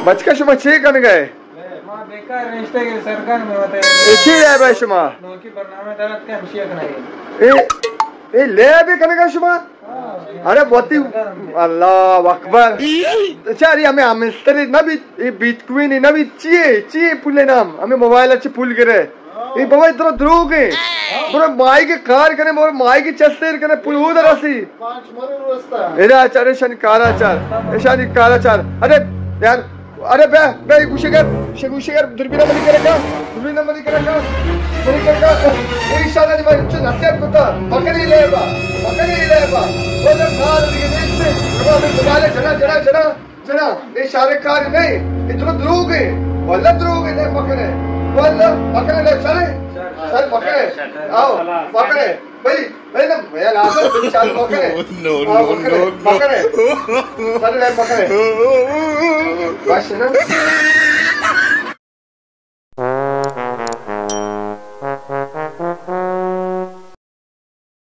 बचका शुमा चे कन गए मां बेकार रिश्ते के सरकार में होते एची है भाई शुमा नौकी बरनामे दलत के हमशिया कनाई ए ले भी कन गए शुमा अरे बहुती अल्लाह अकबर चारी हमें मिस्त्री ना भी बिटकॉइन ना भी ची पुले नाम हमें मोबाइल अच्छे पुल करे ये बाबा इतना द्रोग है बरो माई के कार करे मोर माई की चस्तेर करे पुल उधर आसी पांच मरे रोस्ता एरा आचार्य शनि काराचार अरे यार अरे बे गुशेगर दुर्बिना मली करेगा ये इशारा नहीं मैं नसीहत करता पकड़ी लेबा वो जब कार दिखे देखते वो हमें बुलाले जड़ा ये इशारे कार नहीं इतना द्रोग है वल्ला द्रोग है पकड़े वल्ला पकड़े ले चले सर पकड़े आओ पकड़े भाई ना मैं लाकर चाल पकड़े पकड़े सर ले पकड़े बस ना